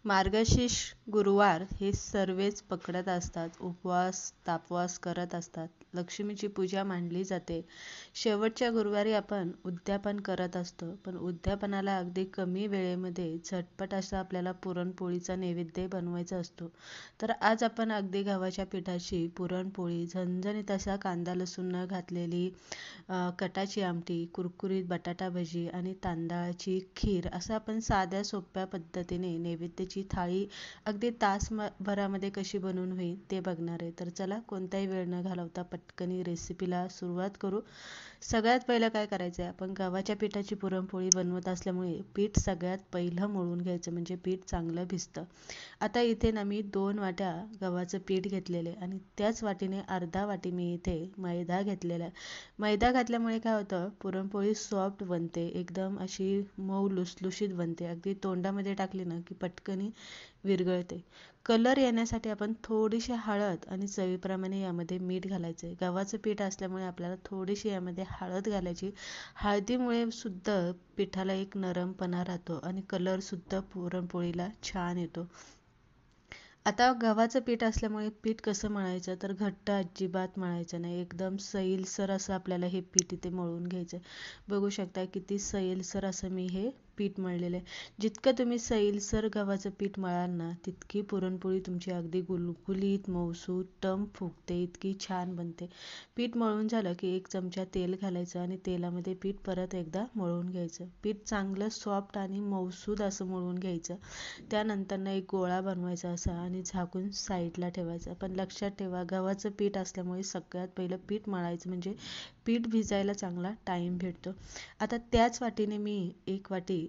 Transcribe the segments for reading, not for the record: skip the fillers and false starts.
मार्गशीर्ष गुरुवार हे सर्वच पकडत असतात, उपवास तापवास करत असतात. लक्ष्मीची पूजा मांडली जाते. शेवटच्या गुरुवारी आपण उद्यापन करत असतो, पण उद्यापनाला अगदी कमी वेळेमध्ये झटपट असा आपल्याला पुरणपोळीचा नैवेद्य बनवायचा असतो. तर आज आपण अगदी गव्हाच्या पिठाची पुरणपोळी, झणझणीत असा कांदा लसूण न घातलेली कटाची आमटी, कुरकुरीत बटाटा भजी आणि तांदळाची खीर असं आपण साध्या सोप्या पद्धतीने नैवेद्याची थाळी अगदी तासभरामध्ये कशी बनवून होईल ते बघणार आहे. तर चला कोणताही वेळ न घालवता पटकनी रेसिपीला सुरुवात करू. सगळ्यात पहिलं काय करायचं आहे, आपण गव्हाच्या पिठाची पुरणपोळी बनवत असल्यामुळे पीठ सगळ्यात पहिलं मळून घ्यायचं, म्हणजे पीठ चांगलं भिजतं. आता इथे ना मी 2 वाट्या गव्हाचं पीठ घेतलेले आणि त्याच वाटीने अर्धा वाटी मी इथे मैदा घेतलेला आहे. मैदा घातल्यामुळे काय होतं, पुरणपोळी सॉफ्ट बनते, एकदम अशी मऊ लुसलुशीत बनते. अगदी तोंडामध्ये टाकली ना की पटकनी विरघळते. कलर येण्यासाठी आपण थोडीशी हळद आणि चवीप्रमाणे यामध्ये मीठ घालायचं आहे. गव्हाचं पीठ असल्यामुळे आपल्याला थोडीशी यामध्ये हळद घालायची. हळदीमुळे सुद्धा पिठाला एक नरमपणा राहतो आणि कलरसुद्धा पुरणपोळीला छान येतो. आता गव्हाचं पीठ असल्यामुळे पीठ कसं मळायचं, तर घट्ट अजिबात मळायचं नाही, एकदम सैलसर असं आपल्याला हे पीठ इथे मळून घ्यायचं आहे. बघू शकता किती सैलसर असं मी हे पीठ मळलेलं आहे. जितकं तुम्ही सैलसर गव्हाचं पीठ मळाल ना, तितकी पुरणपोळी तुमची अगदी गुलगुलीत मऊसूत टम फुगते, इतकी छान बनते. पीठ मळून झालं की 1 चमचा तेल घालायचं आणि तेलामध्ये पीठ परत एकदा मळून घ्यायचं. पीठ चांगलं सॉफ्ट आणि मऊसूद असं मळून घ्यायचं. त्यानंतर एक गोळा बनवायचा असा आणि झाकून साईडला ठेवायचा. पण लक्षात ठेवा, गव्हाचं पीठ असल्यामुळे सगळ्यात पहिलं पीठ मळायचं, म्हणजे पीठ भिजायला चांगला टाईम भेटतो. आता त्याच वाटीने मी 1 वाटी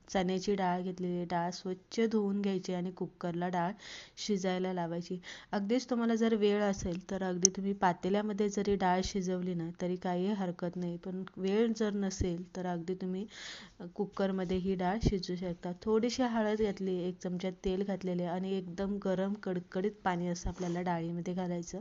चण्याची डाळ घेतलेली. डाळ स्वच्छ धुवून घ्यायची आणि कुकरला डाळ शिजायला लावायची. अगदीच तुम्हाला जर वेळ असेल तर अगदी तुम्ही पातेल्यामध्ये जरी डाळ शिजवली ना तरी काही हरकत नाही, पण वेळ जर नसेल तर अगदी तुम्ही कुकरमध्ये ही डाळ शिजवू शकता. थोडीशी हळद घातली, 1 चमचा तेल घातलेले आणि एकदम गरम कडकडीत पाणी असं आपल्याला डाळीमध्ये घालायचं,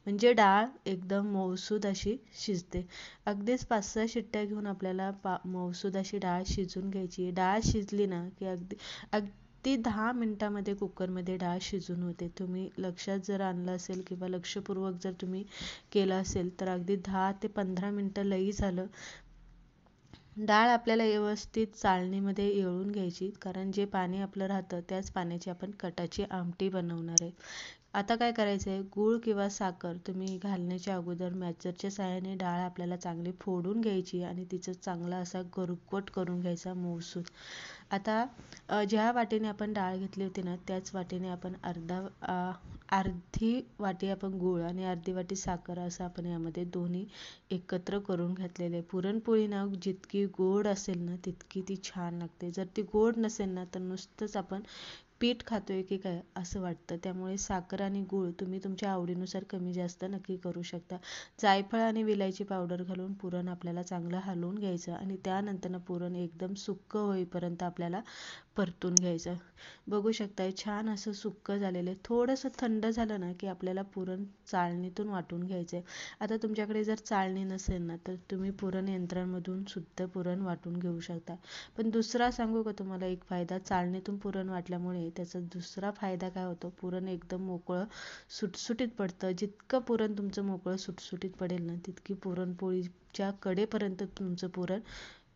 म्हणजे डाळ एकदम मऊसूद अशी शिजते. अगदीच 5-6 शिट्ट्या घेऊन आपल्याला मऊसूद अशी डाळ शिजून घ्यायची. डाळ शिजली ना की अगदी 10 मिनिटामध्ये कुकरमध्ये डाळ शिजून होते. तुम्ही लक्षात जर आणलं असेल किंवा लक्षपूर्वक जर तुम्ही केलं असेल तर अगदी 10 ते 15 मिनिटं लई झालं. डाळ आपल्याला व्यवस्थित चाळणीमध्ये येळून घ्यायची, कारण जे पाणी आपलं राहतं त्याच पाण्याची आपण कटाची आमटी बनवणार आहे. आता काय करायचं आहे, गूळ किंवा साखर तुम्ही घालण्याच्या अगोदर मॅचरच्या साहाय्याने डाळ आपल्याला चांगली फोडून घ्यायची आणि तिचं चांगला असा गरगट करून घ्यायचा मऊसूद. आता ज्या वाटीने आपण डाळ घेतली होती ना त्याच वाटीने आपण अर्धी वाटी आपण गूळ आणि अर्धी वाटी साखर असं आपण यामध्ये दोन्ही एकत्र करून घातलेले. पुरणपोळी ना जितकी गोड असेल ना तितकी ती छान लागते. जर ती गोड नसेल ना तर नुसतंच आपण पीठ खातोय की काय असं वाटतं. त्यामुळे साखर आणि गूळ तुम्ही तुमच्या आवडीनुसार कमी जास्त नक्की करू शकता. जायफळ आणि विलायची पावडर घालून पुरण आपल्याला चांगलं हलवून घ्यायचं आणि त्यानंतर पुरण एकदम सुक्क होईपर्यंत आपल्याला परतून घ्यायचं. बघू शकताय छान असं सुक्क झालेलं आहे. थोडंसं थंड झालं ना की आपल्याला पुरण चाळणीतून वाटून घ्यायचं आहे. आता तुमच्याकडे जर चाळणी नसेल ना तर तुम्ही पुरण यंत्रामधून सुद्धा पुरण वाटून घेऊ शकता. पण दुसरा सांगू का तुम्हाला एक फायदा, चाळणीतून पुरण वाटल्यामुळे त्याचा दुसरा फायदा काय होतो, पुरण एकदम मोकळं सुटसुटीत पडतं. जितकं पुरण तुमचं मोकळं सुटसुटीत पडेल ना तितकी पुरणपोळीच्या कडेपर्यंत तुमचं पुरण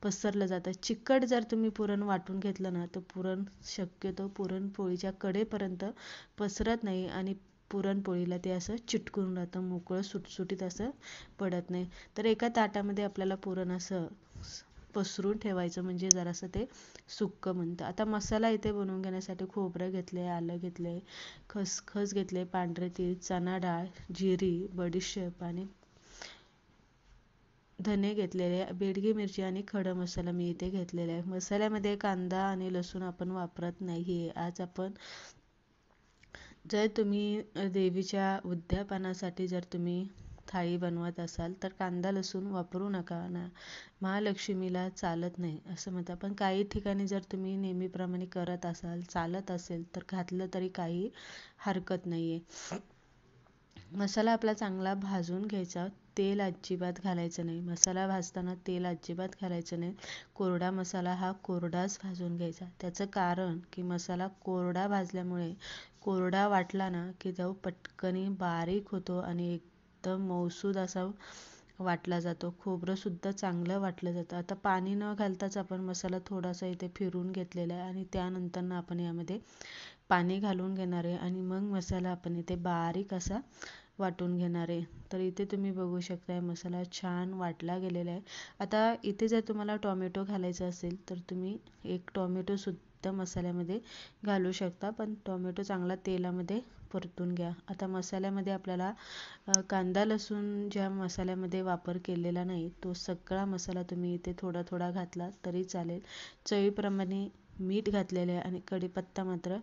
पसरलं जातं. चिकट जर तुम्ही पुरण वाटून घेतलं ना तर पुरण शक्यतो पुरणपोळीच्या कडेपर्यंत पसरत नाही आणि पुरणपोळीला ते असं चिटकून राहतं, मोकळं सुटसुटीत असं पडत नाही. तर एका ताटामध्ये आपल्याला पुरण असं पसरून ठेवायचं, म्हणजे जरासं ते सुक्क बनतं. आता मसाला इथे बनवून घेण्यासाठी खोबरं घेतले, आलं घेतले, खसखस घेतले, पांढरे तीळ, चणा डाळ, जिरी, बडीशेप आणि धने घेतलेले, बेडगी मिरची आणि खडा मसाला मी इथे घेतलेला आहे. मसाल्यामध्ये कांदा आणि लसूण आपण वापरत नाही. आज आपण जर तुम्ही देवीच्या उद्यापनासाठी जर तुम्ही थाळी बनवत असाल तर कांदा लसूण वापरू नका ना, महालक्ष्मीला चालत नाही असं म्हणतात. पण काही ठिकाणी जर तुम्ही नेहमीप्रमाणे करत असाल, चालत असेल तर घातलं तरी काही हरकत नाही आहे. मसाला आपला चांगला भाजून घ्यायचा. तेल अजिबात घालायचं नाही. मसाला भाजताना तेल अजिबात घालायचं नाही. कोरडा मसाला हा कोरडाच भाजून घ्यायचा. त्याचं कारण की मसाला कोरडा भाजल्यामुळे कोरडा वाटला ना की तो पटकनी बारीक होतो आणि एकदम मऊसूद असा वाटला जातो. खोबरंसुद्धा चांगलं वाटलं जातं. आता पाणी न घालताच आपण मसाला थोडासा इथे फिरून घेतलेला आहे आणि त्यानंतर आपण यामध्ये पाणी घालून घेणार आहे आणि मग मसाला आपण इथे बारीक असा वाटून घेणार आहे. तर इथे तुम्ही बघू शकताय मसाला छान वाटला गेलेला आहे. आता इथे जर तुम्हाला टोमॅटो घालायचा असेल तर तुम्ही एक टोमॅटोसुद्धा मसाल्यामध्ये घालू शकता, पण टोमॅटो चांगला तेलामध्ये परतून घ्या. आता मसाल्यामध्ये आपल्याला कांदा लसूण ज्या मसाल्यामध्ये वापर केलेला नाही तो सगळा मसाला तुम्ही इथे थोडा थोडा घातला तरी चालेल. चवीप्रमाणे मीठ घातलेलं आहे आणि कढीपत्ता मात्र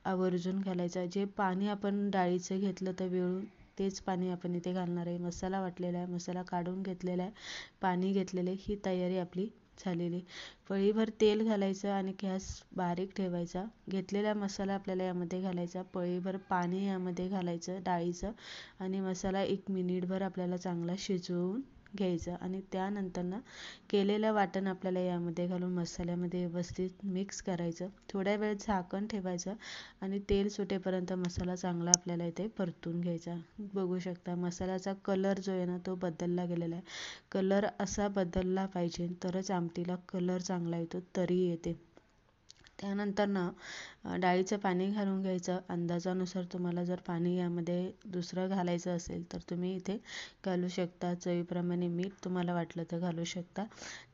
आवर्जून घालायचा. जे पाणी आपण डाळीचं घेतलं तर वेळून तेच पाणी आपण इथे घालणार आहे. मसाला वाटलेला आहे, मसाला काढून घेतलेला आहे, पाणी घेतलेले, ही तयारी आपली झालेली. पळीभर तेल घालायचं आणि गॅस बारीक ठेवायचा. घेतलेला मसाला आपल्याला यामध्ये घालायचा. पळीभर पाणी यामध्ये घालायचं डाळीचं आणि मसाला 1 मिनिटभर आपल्याला चांगला शिजवून घ्यायचं आणि त्यानंतर केलेलं वाटण आपल्याला यामध्ये घालून मसाल्यामध्ये व्यवस्थित मिक्स करायचं. थोड्या वेळ झाकण ठेवायचं आणि तेल सुटेपर्यंत मसाला चांगला आपल्याला इथे परतून घ्यायचा. बघू शकता मसाल्याचा कलर जो आहे ना तो बदलला गेलेला आहे. कलर असा बदलला पाहिजे तरच आमटीला कलर चांगला येतो, तरी येते. त्यानंतर डाळीचं पाणी घालून घ्यायचं. अंदाजानुसार तुम्हाला जर पाणी यामध्ये दुसरं घालायचं असेल तर तुम्ही इथे घालू शकता. चवीप्रमाणे मीठ तुम्हाला वाटलं तर घालू शकता.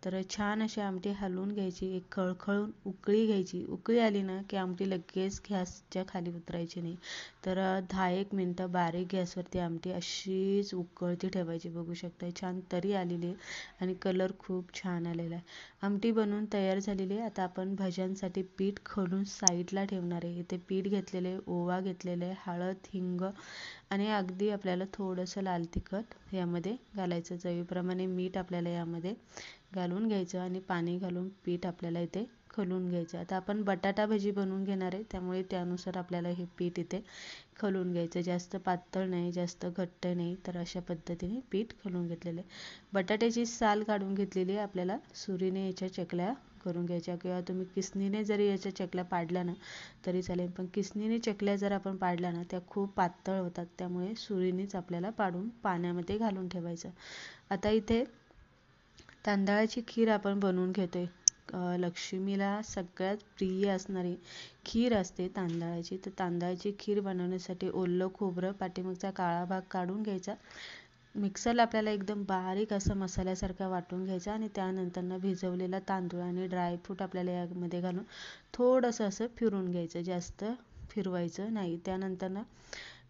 तर छान अशी आमटी हलवून घ्यायची. एक खळखळून उकळी घ्यायची. उकळी आली ना की आमटी लगेच गॅसच्या खाली उतरायची नाही. तर 10-1 मिनटं बारीक गॅसवरती आमटी अशीच उकळती ठेवायची. बघू शकता छान तरी आलेली आहे आणि कलर खूप छान आलेला आहे. आमटी बनवून तयार झालेली आहे. आता आपण भज्यांसाठी पीठ खडून साईडला ठेवणार आहे. इथे पीठ घेतलेले, ओवा घेतलेले, हळद, हिंग आणि अगदी आपल्याला थोडंसं लाल तिखट यामध्ये घालायचं. चवीप्रमाणे मीठ आपल्याला यामध्ये घालून घ्यायचं आणि पाणी घालून पीठ आपल्याला इथे खलून घ्यायचं. आता आपण बटाटा भजी बनवून घेणार आहे त्यामुळे त्यानुसार आपल्याला हे पीठ इथे खलून घ्यायचं. जास्त पातळ नाही, जास्त घट्ट नाही, तर अशा पद्धतीने पीठ खलून घेतलेलं आहे. बटाट्याची साल काढून घेतलेली आहे. आपल्याला सुरीने याच्या चकल्या करून घ्यायच्या किंवा तुम्ही किसणीने जरी याच्या चकल्या पाडल्या ना तरी चालेल, पण किसणीने चकल्या जर आपण पाडल्या ना त्या खूप पातळ होतात, त्यामुळे सुरीनेच आपल्याला पाडून पाण्यामध्ये घालून ठेवायचं. आता इथे तांदळाची खीर आपण बनवून घेतोय. लक्ष्मीला सगळ्यात प्रिय असणारी खीर असते तांदळाची. तर तांदळाची खीर बनवण्यासाठी ओलं खोबरं पाठीमागचा काळा भाग काढून घ्यायचा. मिक्सरला आपल्याला एकदम बारीक असं मसाल्यासारखा वाटून घ्यायचा आणि त्यानंतर भिजवलेला तांदूळ आणि ड्रायफ्रूट आपल्याला यामध्ये घालून थोडंसं असं फिरून घ्यायचं, जास्त फिरवायचं नाही. त्यानंतर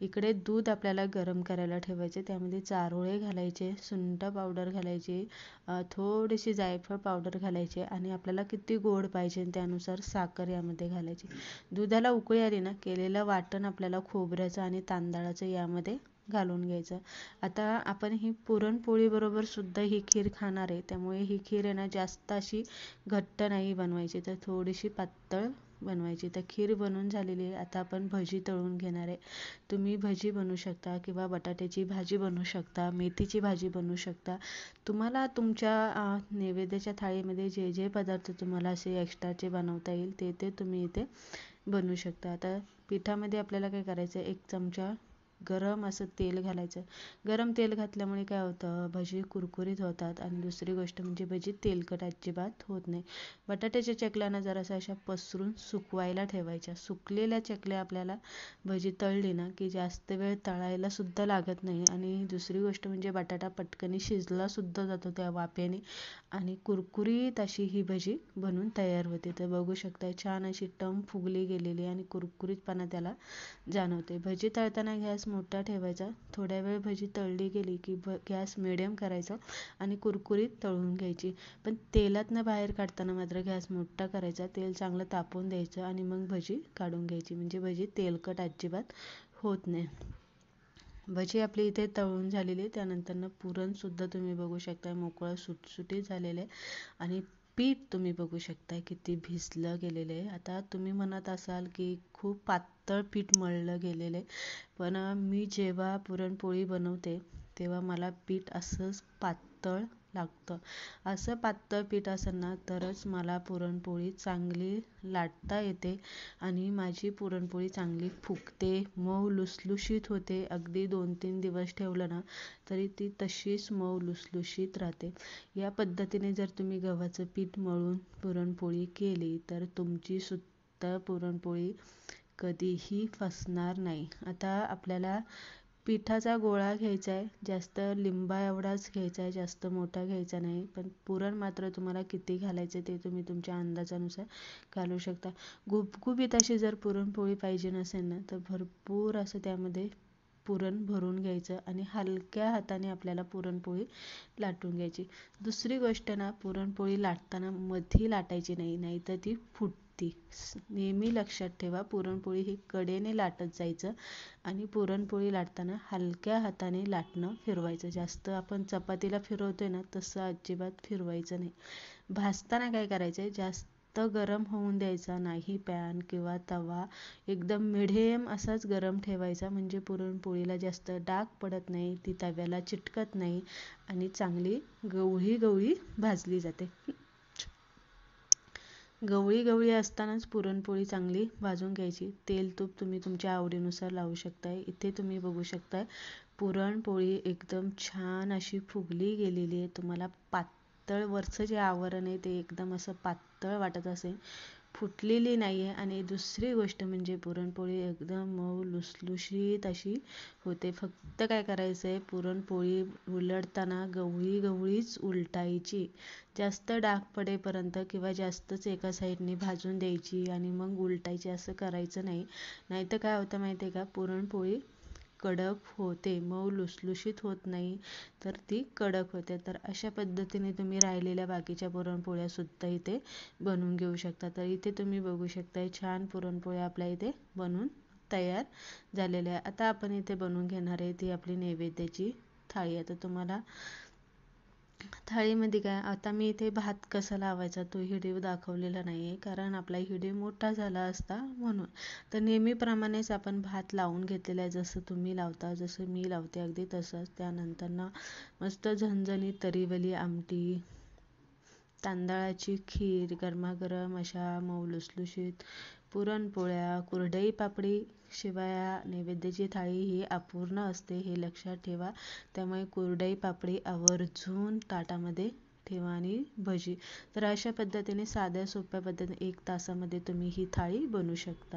इकडे दूध आपल्याला गरम करायला ठेवायचे. त्यामध्ये चारोळे घालायचे, सुंठ पावडर घालायची, थोडीशी जायफळ पावडर घालायची आणि आपल्याला किती गोड पाहिजे त्यानुसार साखर यामध्ये घालायची. दुधाला उकळी आली ना केलेलं वाटण आपल्याला खोबऱ्याचं आणि तांदळाचं यामध्ये घालून घ्यायचं. आता आपण ही पुरणपोळी बरोबर सुद्धा ही खीर खाणार आहे, त्यामुळे ही खीर आहे ना जास्त अशी घट्ट नाही बनवायची, तर थोडीशी पातळ बनवायची. तर खीर बनवून झालेली आहे. आता आपण भजी तळून घेणार आहे. तुम्ही भजी बनवू शकता किंवा बटाट्याची भाजी बनवू शकता, मेथीची भाजी बनवू शकता. तुम्हाला तुमच्या नैवेद्याच्या थाळीमध्ये जे जे पदार्थ तुम्हाला असे एक्स्ट्राचे बनवता येईल ते ते तुम्ही इथे बनवू शकता. आता पिठामध्ये आपल्याला काय करायचं, 1 चमचा गरम असं तेल घालायचं. गरम तेल घातल्यामुळे काय होतं, भजी कुरकुरीत होतात आणि दुसरी गोष्ट म्हणजे भजी तेलकट अजिबात होत नाही. बटाट्याच्या चकल्यांना जरासं अशा पसरून सुकवायला ठेवायच्या. सुकलेल्या चकल्या आपल्याला भजी तळली ना की जास्त वेळ तळायला सुद्धा लागत नाही आणि दुसरी गोष्ट म्हणजे बटाटा पटकन शिजला सुद्धा जातो त्या वाफेने आणि कुरकुरीत अशी ही भजी बनून तयार होते. तर बघू शकता छान अशी टम फुगली गेलेली आणि कुरकुरीतपणा त्याला जाणवते. भजी तळताना गॅस मोठा ठेवायचा. थोड्या वेळ भजी तळली गेली की गॅस मिडियम करायचा आणि कुरकुरीत तळून घ्यायची. पण तेलातनं बाहेर काढताना मात्र गॅस मोठा करायचा. तेल चांगलं तापवून द्यायचं आणि मग भजी काढून घ्यायची, म्हणजे भजी तेलकट अजिबात होत नाही. भजी आपली इथे तळून झालेली आहे. त्यानंतर पुरणसुद्धा तुम्ही बघू शकता मोकळं सुटसुटीत झालेलं आहे आणि पीठ तुम्ही बघू शकता किती भिजलं गेलेलं आहे. आता तुम्ही म्हणत असाल की खूप पातळ पीठ मळलं गेलेलं आहे, पण मी जेव्हा पुरणपोळी बनवते तेव्हा मला पीठ असंच पातळ लागतं. असं पातळ पीठ असेल ना तरच मला पुरणपोळी चांगली लाटता येते आणि माझी पुरणपोळी चांगली फुगते, मऊ लुसलुशीत होते. अगदी 2-3 दिवस ठेवलं ना तरी ती तशीच मऊ लुसलुशीत राहते. या पद्धतीने जर तुम्ही गव्हाचं पीठ मळून पुरणपोळी केली तर तुमची सुद्धा पुरणपोळी कधीही फसणार नाही. आता आपल्याला पिठाचा गोळा घ्यायचा आहे, जास्त लिंबा एवढाच घ्यायचा आहे, जास्त मोठा घ्यायचा नाही. पण पुरण मात्र तुम्हाला किती घालायचे ते तुम्ही तुमच्या अंदाजानुसार घालू शकता. गुबगुबीत अशी जर पुरणपोळी पाहिजे नसेल ना तर भरपूर असं त्यामध्ये पुरण भरून घ्यायचं आणि हलक्या हाताने आपल्याला पुरणपोळी लाटून घ्यायची. दुसरी गोष्ट ना, पुरणपोळी लाटताना मधी लाटायची नाही, नाहीतर ती फुटती. नेहमी लक्षात ठेवा, पुरणपोळी ही कडेने लाटत जायचं आणि पुरणपोळी लाटताना हलक्या हाताने लाटणं फिरवायचं. जास्त आपण चपातीला फिरवतोय ना तसं अजिबात फिरवायचं नाही. भाजताना काय करायचं, जास्त गरम होऊन द्यायचा नाही पॅन किंवा तवा. एकदम मिडियम असाच गरम ठेवायचा, म्हणजे पुरणपोळीला जास्त डाग पडत नाही, ती तव्याला चिटकत नाही आणि चांगली गवळी गवळी भाजली जाते. गवळी गवळी असतानाच पुरणपोळी चांगली भाजून घ्यायची. तेल तूप तुम्ही तुमच्या आवडीनुसार लावू शकताय. इथे तुम्ही बघू शकताय पुरणपोळी एकदम छान अशी फुगली गेलेली आहे. तुम्हाला पातळ वरचं जे आवरण आहे ते एकदम असं पातळ वाटत असेल, फुटलेली नाही आहे. आणि दुसरी गोष्ट म्हणजे पुरणपोळी एकदम मऊ लुसलुशीत अशी होते. फक्त काय करायचं आहे, पुरणपोळी उलटताना गवळी गवळीच उलटायची. जास्त डाग पडेपर्यंत किंवा जास्तच एका साईडने भाजून द्यायची आणि मग उलटायची असं करायचं नाही. नाहीतर काय होतं माहिती आहे का, पुरणपोळी कडक होते, मऊ लुसलुशीत होत नाही, तर ती कडक होते. तर अशा पद्धतीने तुम्ही राहिलेल्या बाकीच्या पुरणपोळ्या सुद्धा इथे बनवून घेऊ शकता. तर इथे तुम्ही बघू शकता छान पुरणपोळ्या आपल्या इथे बनवून तयार झालेल्या आहे. आता आपण इथे बनवून घेणार आहे ती आपली नैवेद्याची थाळी. आता तुम्हाला थाळीमध्ये काय, आता मी इथे भात कसा लावायचा तो व्हिडिओ दाखवलेला नाही आहे, कारण आपला व्हिडिओ मोठा झाला असता म्हणून. तर नेहमीप्रमाणेच आपण भात लावून घेतलेला आहे, जसं तुम्ही लावता, जसं मी लावते अगदी तसंच. त्यानंतर ना मस्त झणझणीत तर्रीवाली आमटी, तांदळाची खीर, गरमागरम अशा मऊ लुसलुशीत पुरणपोळ्या, कुरडई पापडी. शिवाय नैवेद्याची थाळी ही अपूर्ण असते, हे लक्षात ठेवा. त्यामुळे कुरडई पापडी आवर्जून ताटामध्ये ठेवा आणि भजी. तर अशा पद्धतीने साध्या सोप्या पद्धतीने 1 तासामध्ये तुम्ही ही थाळी बनवू शकता.